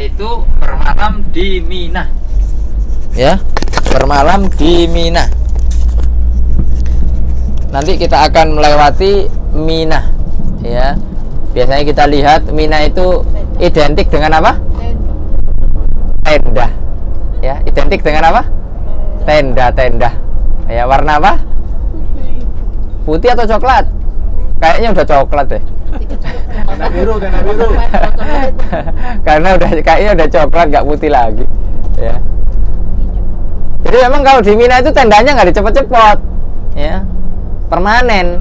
yaitu bermalam di Mina. Ya, bermalam di Mina. Nanti kita akan melewati Mina. Ya, biasanya kita lihat Mina itu identik dengan apa? Tenda. Ya, identik dengan apa? Tenda-tenda. Ya, warna apa? Putih atau coklat? Kayaknya udah coklat deh. Tenda biru. Karena kayaknya udah coklat, nggak putih lagi. Ya. Jadi memang kalau di Mina itu tendanya nggak dicepot-cepot, ya, permanen.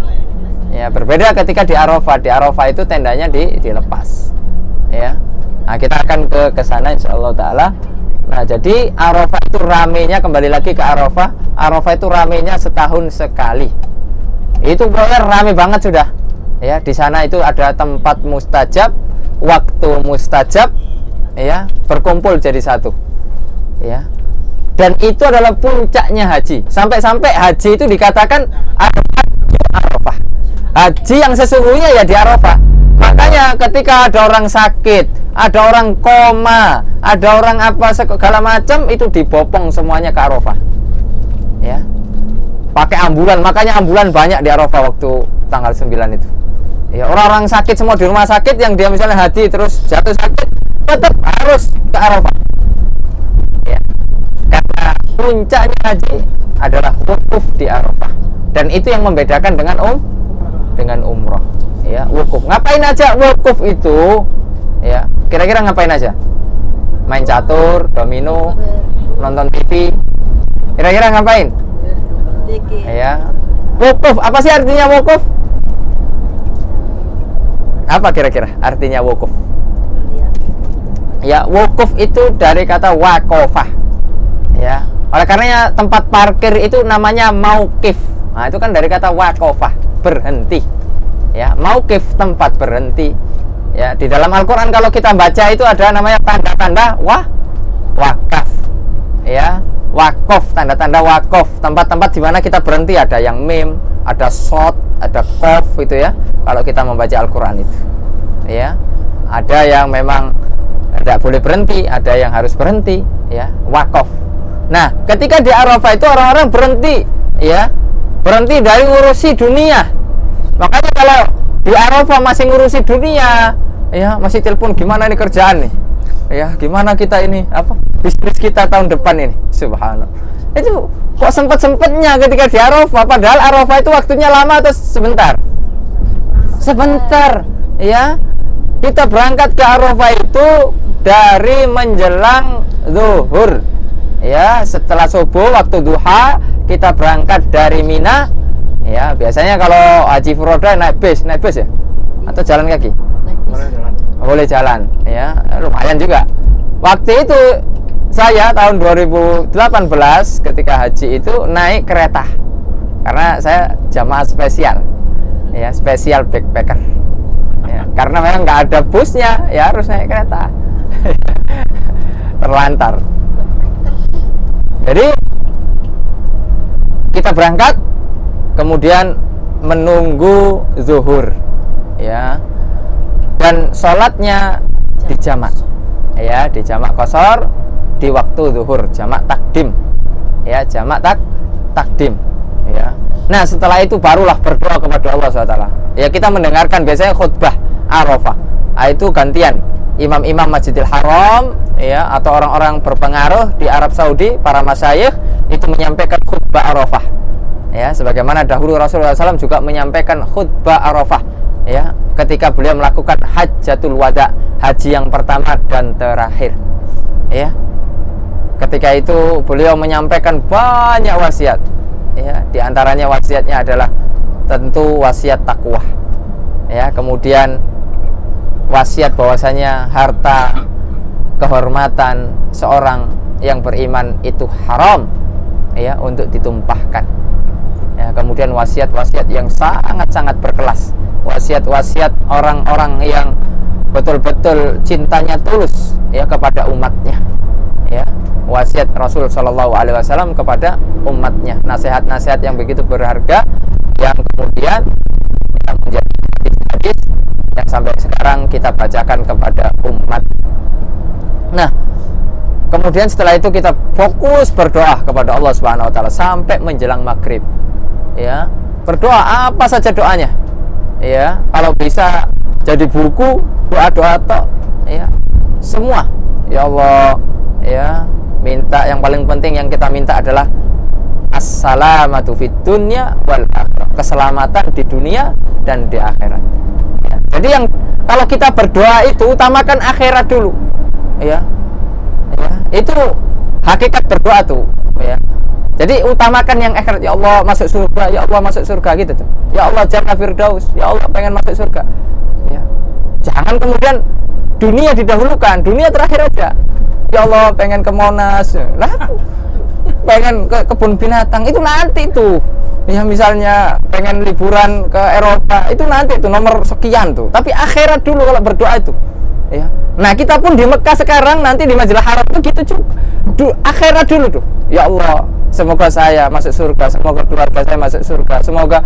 Ya, berbeda ketika di Arafah. Di Arafah itu tendanya dilepas. Ya. Nah, kita akan ke sana insyaallah taala. Nah, jadi Arafah itu ramenya, kembali lagi ke Arafah. Arafah itu ramenya setahun sekali. Itu pokoknya rame banget sudah. Ya, di sana itu ada tempat mustajab, waktu mustajab, ya, berkumpul jadi satu. Ya. Dan itu adalah puncaknya haji. Sampai-sampai haji itu dikatakan Arafah. Haji yang sesungguhnya ya di Arafah. Makanya ketika ada orang sakit, ada orang koma, ada orang apa segala macam, itu dibopong semuanya ke Arafah. Ya. Pakai ambulan, makanya ambulan banyak di Arafah waktu tanggal 9 itu. Ya, orang-orang sakit semua di rumah sakit, yang dia misalnya haji terus jatuh sakit, tetap harus ke Arafah. Ya. Karena puncaknya haji adalah wukuf di Arafah. Dan itu yang membedakan dengan umroh. Ya, wukuf. Ngapain aja wukuf itu? Ya, kira-kira ngapain aja? Main catur, domino, nonton TV. Kira-kira ngapain? Ya. Wukuf, apa sih artinya wukuf? Apa kira-kira artinya wukuf? Ya, wukuf itu dari kata waqafah. Ya. Oleh karenanya tempat parkir itu namanya mauqif. Nah, itu kan dari kata waqafah, berhenti. Ya, mauqif tempat berhenti. Ya, di dalam Al-Qur'an kalau kita baca itu ada namanya tanda-tanda wakaf. Ya. Wakof, tanda-tanda wakof, tempat-tempat di mana kita berhenti, ada yang mim, ada shot, ada kof itu ya. Kalau kita membaca Al-Qur'an itu, ya, ada yang memang tidak boleh berhenti, ada yang harus berhenti, ya, wakof. Nah, ketika di Arafah itu orang-orang berhenti, ya, berhenti dari ngurusi dunia. Makanya kalau di Arafah masih ngurusi dunia, ya, masih telepon gimana ini kerjaan nih. Ya, gimana kita ini apa bisnis kita tahun depan ini, subhanallah. Itu kok sempet-sempetnya ketika di Arafah, padahal Arafah itu waktunya lama atau sebentar? Sebentar, ya. Kita berangkat ke Arafah itu dari menjelang zuhur, ya, setelah subuh waktu duha kita berangkat dari Mina. Ya, biasanya kalau haji furoda naik bis ya, atau jalan kaki? Boleh jalan, ya, lumayan juga. Waktu itu saya tahun 2018 ketika haji itu naik kereta, karena saya jamaah spesial, ya, spesial backpacker. Ya, karena memang nggak ada busnya, ya harus naik kereta. Terlantar. Jadi kita berangkat, kemudian menunggu zuhur, ya. Dan sholatnya di jamak, ya, di jamak qashar di waktu zuhur, jamak takdim, ya, jamak takdim, ya. Nah, setelah itu barulah berdoa kepada Allah SWT. Ya, kita mendengarkan biasanya khutbah Arafah. Itu gantian imam-imam Masjidil Haram, ya, atau orang-orang berpengaruh di Arab Saudi, para masyayikh itu menyampaikan khutbah Arafah. Ya, sebagaimana dahulu Rasulullah SAW juga menyampaikan khutbah Arafah, ya, ketika beliau melakukan hajjatul wada, haji yang pertama dan terakhir, ya. Ketika itu beliau menyampaikan banyak wasiat, ya, diantaranya wasiatnya adalah tentu wasiat takwa, ya, kemudian wasiat bahwasanya harta kehormatan seorang yang beriman itu haram, ya, untuk ditumpahkan. Ya, kemudian wasiat-wasiat yang sangat-sangat berkelas, wasiat-wasiat orang-orang yang betul-betul cintanya tulus, ya, kepada umatnya, ya, wasiat Rasul Shallallahu Alaihi Wasallam kepada umatnya, nasihat-nasihat yang begitu berharga, yang kemudian yang menjadi hadis yang sampai sekarang kita bacakan kepada umat. Nah, kemudian setelah itu kita fokus berdoa kepada Allah Subhanahu wa taala sampai menjelang maghrib. Ya, berdoa apa saja doanya. Ya, kalau bisa jadi buku doa-doa tok, ya. Semua. Ya Allah, ya, minta yang paling penting yang kita minta adalah as-salamatu fid dunya wal akhirah. Keselamatan di dunia dan di akhirat. Ya. Jadi yang kalau kita berdoa itu utamakan akhirat dulu. Ya. Ya, itu hakikat berdoa tuh, ya. Jadi utamakan yang akhirat. Ya Allah masuk surga, ya Allah masuk surga gitu tuh. Ya Allah jannah firdaus, ya Allah pengen masuk surga. Ya. Jangan kemudian dunia didahulukan, dunia terakhir aja. Ya Allah pengen ke Monas, lah pengen ke kebun binatang itu nanti tuh. Ya misalnya pengen liburan ke Eropa itu nanti tuh nomor sekian tuh. Tapi akhirat dulu kalau berdoa itu. Ya. Nah kita pun di Mekah sekarang nanti di Masjidil Haram itu gitu juga. Akhirat dulu tuh. Ya Allah, semoga saya masuk surga, semoga keluarga saya masuk surga, semoga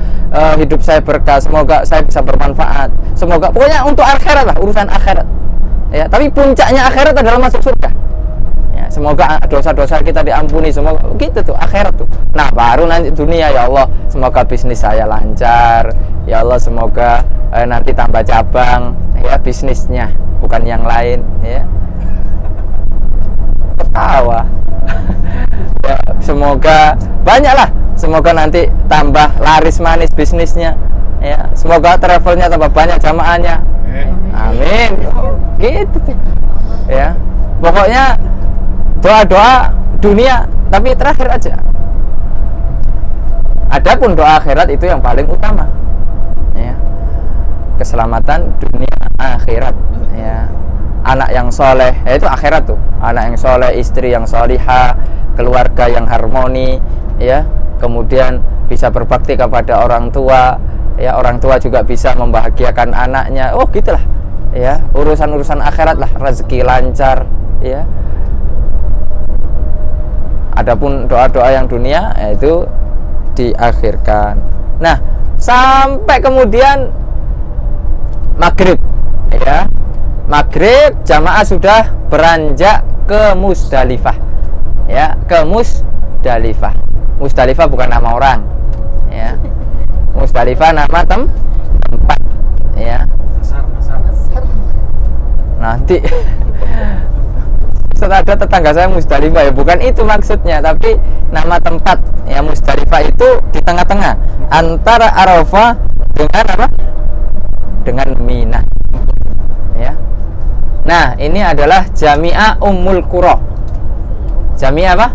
hidup saya berkah, semoga saya bisa bermanfaat, semoga pokoknya untuk akhirat lah, urusan akhirat. Ya, tapi puncaknya akhirat adalah masuk surga. Ya, semoga dosa-dosa kita diampuni, semoga gitu tuh akhirat tuh. Nah, baru nanti dunia, ya Allah, semoga bisnis saya lancar. Ya Allah, semoga nanti tambah cabang ya bisnisnya, bukan yang lain ya. Ketawa. Ya, semoga banyaklah, semoga nanti tambah laris manis bisnisnya ya. Semoga travelnya tambah banyak jamaahnya. Amin. Gitu tuh. Ya. Pokoknya doa-doa dunia tapi terakhir aja. Adapun doa akhirat itu yang paling utama. Ya. Keselamatan dunia akhirat ya. Anak yang soleh, ya itu akhirat tuh. Anak yang soleh, istri yang solihah, keluarga yang harmoni, ya. Kemudian bisa berbakti kepada orang tua, ya. Orang tua juga bisa membahagiakan anaknya. Oh, gitulah, ya. Urusan-urusan akhirat lah, rezeki lancar, ya. Adapun doa-doa yang dunia, itu diakhirkan. Nah, sampai kemudian maghrib, ya. Maghrib jamaah sudah beranjak ke Musdalifah, ya, ke Musdalifah. Musdalifah bukan nama orang, ya. Musdalifah nama tempat, ya. Nanti setelah ada tetangga saya Musdalifah, ya bukan itu maksudnya, tapi nama tempat, ya. Musdalifah itu di tengah-tengah antara Arafah dengan apa? Dengan Mina, ya. Nah, ini adalah Jami'ah Ummul Qura. Jami'ah apa?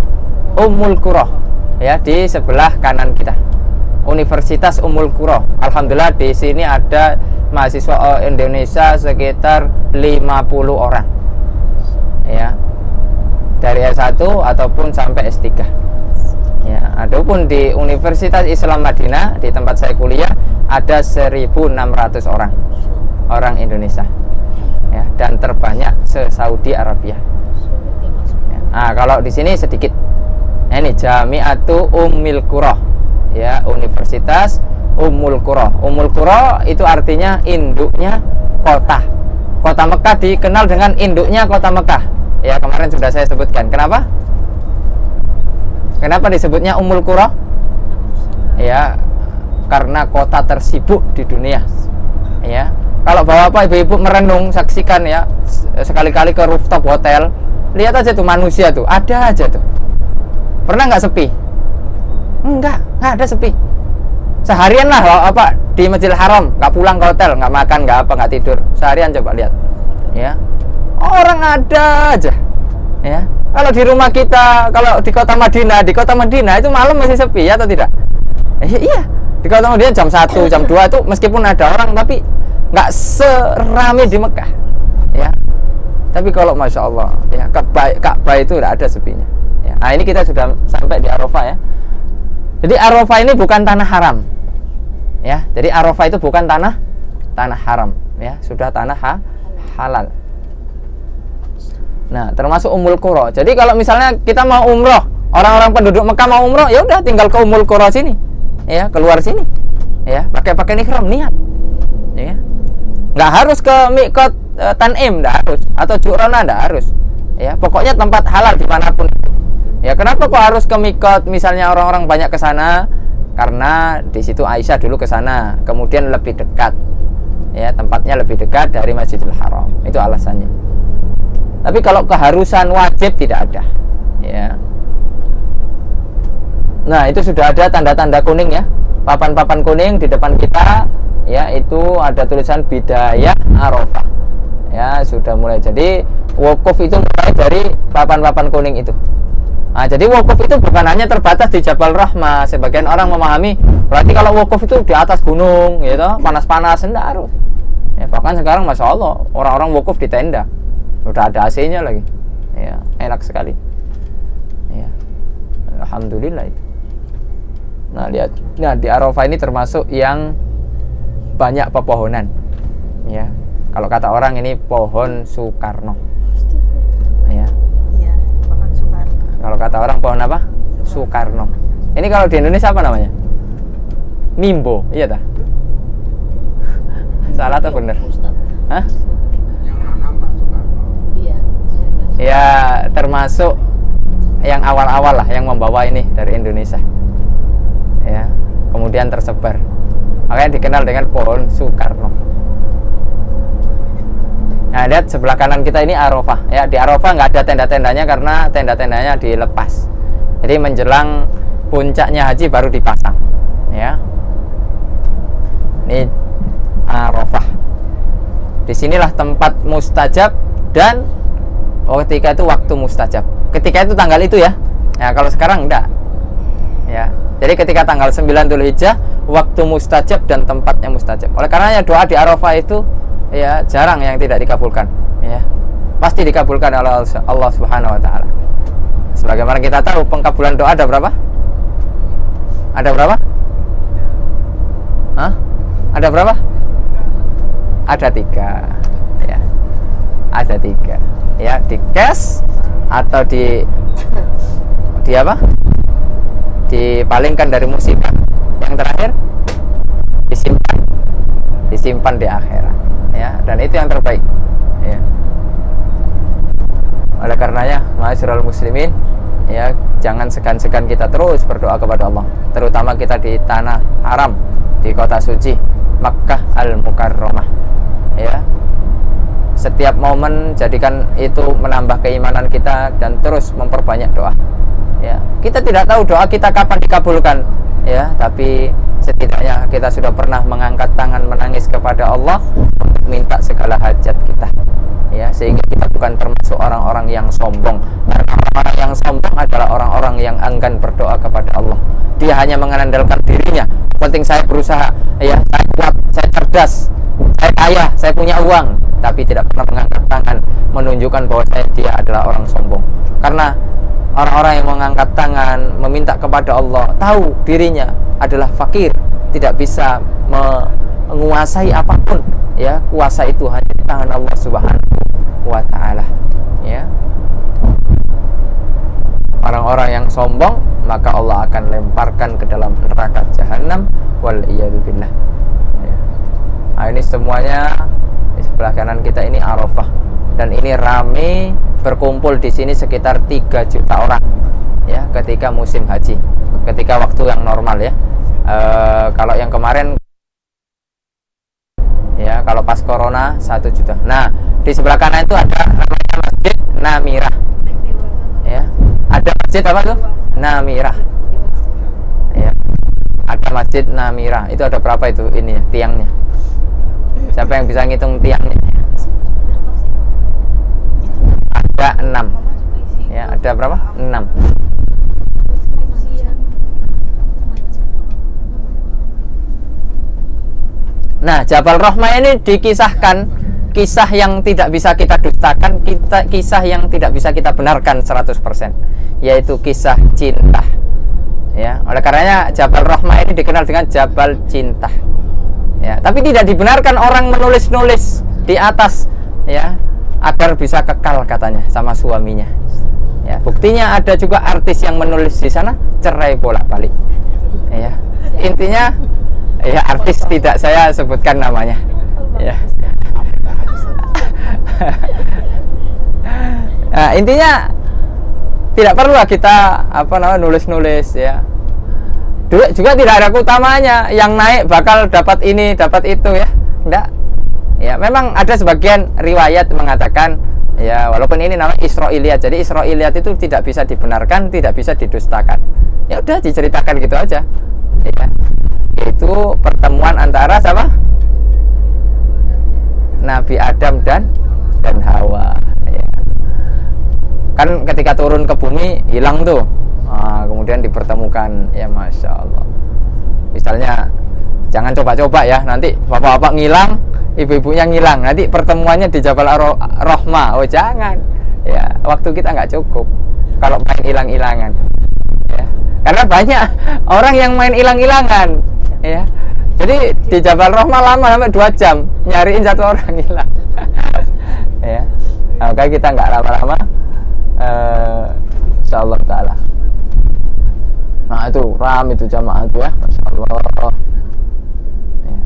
Ummul Qura. Ya, di sebelah kanan kita. Universitas Ummul Qura. Alhamdulillah di sini ada mahasiswa Indonesia sekitar 50 orang. Ya. Dari S1 ataupun sampai S3. Ya, adapun di Universitas Islam Madinah di tempat saya kuliah ada 1.600 orang Indonesia. Ya, dan terbanyak se-Saudi Arabia. Ya. Nah, kalau di sini sedikit. Nah, ini Jami'atu Ummul Qura, ya, Universitas Ummul Qura. Ummul Qura itu artinya induknya kota. Kota Mekah dikenal dengan induknya kota Mekah. Ya, kemarin sudah saya sebutkan. Kenapa? Kenapa disebutnya Ummul Qura? Ya, karena kota tersibuk di dunia. Ya. Kalau bapak ibu-ibu merenung, saksikan ya, sekali-kali ke rooftop hotel, lihat aja tuh manusia tuh, ada aja tuh. Pernah nggak sepi? Enggak ada sepi. Seharian lah apa di Masjidil Haram, nggak pulang ke hotel, nggak makan, nggak apa, nggak tidur. Seharian coba lihat, ya. Orang ada aja, ya. Kalau di rumah kita, kalau di kota Madinah itu malam masih sepi ya atau tidak? Iya, di kota Madinah jam 1, jam 2 itu meskipun ada orang tapi nggak serame di Mekah, ya. Tapi kalau masya Allah, ya, Ka'bah itu tidak ada sepinya. Ya. Nah, ini kita sudah sampai di Arafah, ya. Jadi Arafah ini bukan tanah haram, ya. Jadi Arafah itu bukan tanah haram, ya. Sudah tanah halal. Nah, termasuk Ummul Qura. Jadi kalau misalnya kita mau umroh, orang-orang penduduk Mekah mau umroh, ya udah tinggal ke Ummul Qura sini, ya, keluar sini, ya, pakai ihram, niat, ya. Nggak harus ke Miqat Tan'im, nggak harus, atau Ju'rana, nggak harus, Ya, pokoknya tempat halal dimanapun. Ya, kenapa kok harus ke Mikot? Misalnya orang-orang banyak ke sana karena di situ Aisyah dulu ke sana, kemudian lebih dekat. Ya, tempatnya lebih dekat dari Masjidil Haram. Itu alasannya. Tapi kalau keharusan wajib tidak ada. Ya. Nah, itu sudah ada tanda-tanda kuning ya. Papan-papan kuning di depan kita, ya, itu ada tulisan Bidayah Arafah. Ya, sudah mulai. Jadi wukuf itu mulai dari papan-papan kuning itu. Nah, jadi wukuf itu bukan hanya terbatas di Jabal Rahmah. Sebagian orang memahami berarti kalau wukuf itu di atas gunung, gitu, panas-panas, enggak harus. Ya, bahkan sekarang Masya Allah orang-orang wukuf di tenda, udah ada AC-nya lagi. Ya, enak sekali. Ya, alhamdulillah itu. Nah, lihat. Nah, di Arafah ini termasuk yang banyak pepohonan. Ya. Kalau kata orang ini pohon Soekarno. Ya. Iya, pohon Soekarno. Kalau kata orang pohon apa? Soekarno. Ini kalau di Indonesia apa namanya? Mimbo, iya tak? Salah atau bener? Hah? Yang nanam Pak Soekarno. Iya. Ya, termasuk yang awal-awal lah yang membawa ini dari Indonesia. Ya, kemudian tersebar. Makanya dikenal dengan pohon Soekarno. Nah, lihat sebelah kanan kita ini Arafah. Ya, di Arafah nggak ada tenda-tendanya karena tenda-tendanya dilepas. Jadi menjelang puncaknya haji baru dipasang. Ya, ini Arafah. Disinilah tempat mustajab dan ketika itu waktu mustajab. Ketika itu tanggal itu ya. Nah, kalau sekarang enggak. Ya. Jadi ketika tanggal 9 Dzulhijjah waktu mustajab dan tempatnya mustajab. Oleh karenanya doa di Arafah itu ya jarang yang tidak dikabulkan, ya. Pasti dikabulkan oleh Allah Subhanahu wa taala. Sebagaimana kita tahu pengkabulan doa ada berapa? Ada berapa? Hah? Ada berapa? Ada 3. Ya. Ada 3. Ya, di cash atau di apa? Dipalingkan dari musibah. Yang terakhir disimpan di akhirat, ya, dan itu yang terbaik, ya. Oleh karenanya ma'asyiral muslimin, ya, jangan segan-segan kita terus berdoa kepada Allah, terutama kita di tanah haram, di kota suci Makkah Al-Mukarramah, ya. Setiap momen jadikan itu menambah keimanan kita dan terus memperbanyak doa. Ya, kita tidak tahu doa kita kapan dikabulkan, ya, tapi setidaknya kita sudah pernah mengangkat tangan menangis kepada Allah untuk minta segala hajat kita, ya, sehingga kita bukan termasuk orang-orang yang sombong. Karena orang-orang yang sombong adalah orang-orang yang enggan berdoa kepada Allah. Dia hanya mengandalkan dirinya. Penting saya berusaha, ya, saya kuat, saya cerdas, saya kaya, saya punya uang, tapi tidak pernah mengangkat tangan menunjukkan bahwa dia adalah orang sombong. Karena orang-orang yang mengangkat tangan meminta kepada Allah tahu dirinya adalah fakir, tidak bisa menguasai apapun, ya, kuasa itu hanya di tangan Allah Subhanahu wa taala, ya. Orang-orang yang sombong maka Allah akan lemparkan ke dalam neraka jahanam wal iyadzubillah, ya. Nah, ini semuanya di sebelah kanan kita ini Arafah, dan ini rame berkumpul di sini sekitar 3 juta orang, ya, ketika musim haji, ketika waktu yang normal, ya. Kalau yang kemarin, ya, kalau pas corona 1 juta. Nah, di sebelah kanan itu ada namanya Masjid Namirah, ya. Ada masjid apa tuh? Namirah, ya. Ada Masjid Namirah. Itu ada berapa itu ini ya, tiangnya? Siapa yang bisa ngitung tiangnya? Ada 6, ya. Ada berapa? 6. Nah, Jabal Rahmah ini dikisahkan kisah yang tidak bisa kita dustakan, kisah yang tidak bisa kita benarkan 100%, yaitu kisah cinta, ya. Oleh karenanya Jabal Rahmah ini dikenal dengan Jabal Cinta, ya. Tapi tidak dibenarkan orang menulis-nulis di atas, ya, agar bisa kekal katanya sama suaminya, ya. Buktinya ada juga artis yang menulis di sana cerai bolak-balik, ya. Intinya, ya, artis tidak saya sebutkan namanya, ya. Nah, intinya tidak perlu lah kita nulis-nulis ya. Juga tidak ada keutamanya yang naik bakal dapat ini, dapat itu ya. Enggak. Ya, memang ada sebagian riwayat mengatakan ya, walaupun ini namanya Israiliyat. Jadi Israiliyat itu tidak bisa dibenarkan, tidak bisa didustakan. Ya udah diceritakan gitu aja. Ya. Itu pertemuan antara siapa? Nabi Adam dan Hawa. Ya. Kan ketika turun ke bumi hilang tuh. Nah, kemudian dipertemukan, ya masya Allah. Misalnya jangan coba-coba ya, nanti bapak-bapak ngilang, ibu-ibunya ngilang, nanti pertemuannya di Jabal Rahmah. Oh jangan, ya waktu kita nggak cukup kalau main hilang-hilangan. Ya. Karena banyak orang yang main hilang-hilangan, ya. Jadi di Jabal Rahmah lama sampai 2 jam nyariin satu orang hilang. Ya, nah, makanya kita nggak lama-lama, insyaallah taala. Nah itu ram itu jamaah itu ya, masya Allah. Ya.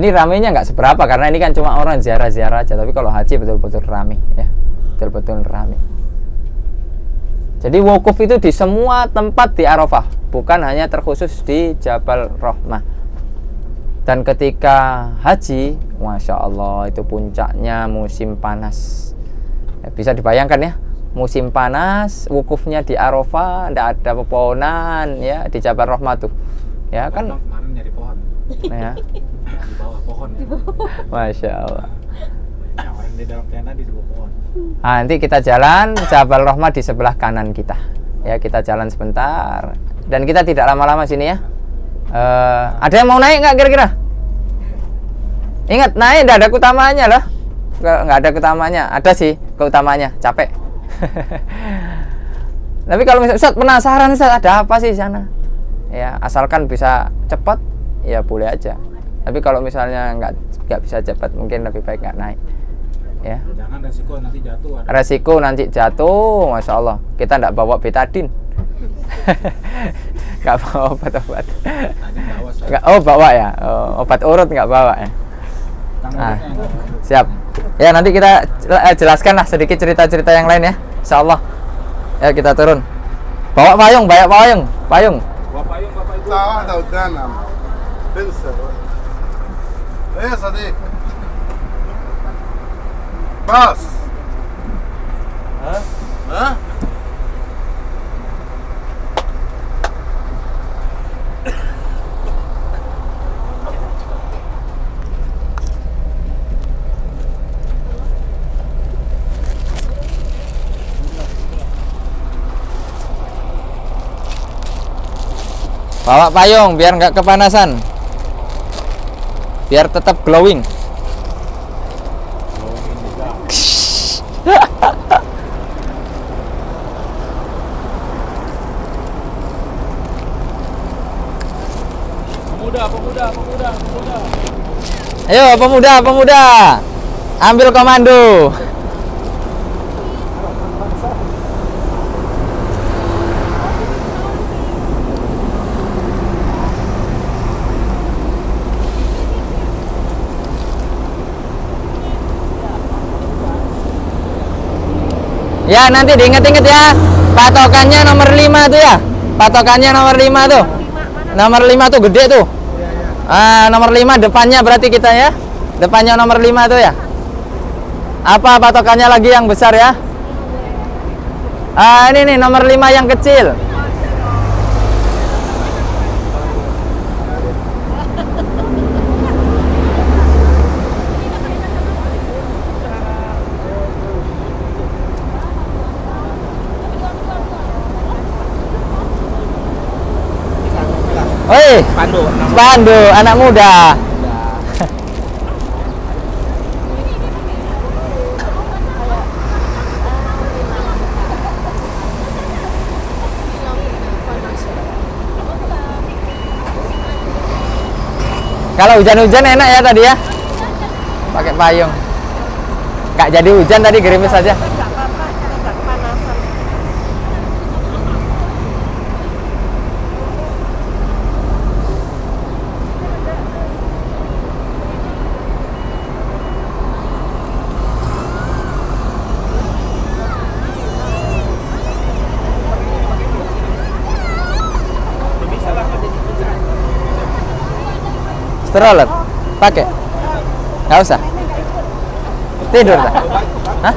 Ini ramenya nggak seberapa karena ini kan cuma orang ziarah-ziarah aja, tapi kalau haji betul-betul rame ya, betul-betul rame. Jadi wukuf itu di semua tempat di Arafah, bukan hanya terkhusus di Jabal Rahmah. Dan ketika haji, masya Allah itu puncaknya musim panas. Ya, bisa dibayangkan ya, musim panas, wukufnya di Arafah, tidak ada pepohonan ya di Jabal Rahmah tuh. Ya kan? Kemarin nyari pohon. Ya. Di bawah pohon. Masya Allah. Orang di dalam tenda di bawah pohon. Nah, nanti kita jalan Jabal Rahmah di sebelah kanan kita. Ya, kita jalan sebentar. Dan kita tidak lama-lama sini ya. Ada yang mau naik nggak kira-kira? Ingat, naik tidak ada keutamanya loh. Nggak ada keutamanya. Ada sih keutamanya, capek. Tapi kalau misalnya Ustaz penasaran Ustaz ada apa sih di sana? Ya, asalkan bisa cepat, ya boleh aja. Tapi kalau misalnya nggak bisa cepat, mungkin lebih baik nggak naik. Ya. Jangan resiko nanti jatuh. Resiko nanti jatuh, masya Allah. Kita nggak bawa betadin. Nggak bawa obat-obat. Nggak, oh bawa ya. Oh, obat urut nggak bawa ya. Nah, siap. Ya nanti kita jelaskan lah sedikit cerita-cerita yang lain ya. Insya Allah. Ya kita turun. Bawa payung, banyak payung, payung. Bawa payung Bapak Ibu. ساعة واحدة قدامنا تنسى ايه يا صديقي باص ها Bawa payung biar nggak kepanasan, biar tetap glowing. Pemuda. Ayo pemuda, ambil komando. Ya nanti diinget-inget ya, patokannya nomor 5 tuh ya, patokannya nomor 5 tuh, nomor 5 tuh gede tuh. Nomor 5 depannya berarti kita ya, depannya nomor 5 tuh ya. Apa patokannya lagi yang besar ya? Ini nih nomor 5 yang kecil. Woi, Pandu, anak muda. Kalau hujan-hujan enak ya tadi ya, pakai payung. Nggak jadi hujan tadi, gerimis saja. Stroller. Pakai. Nggak usah. Tidur dah. Hah?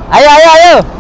Ayo, ayo, ayo.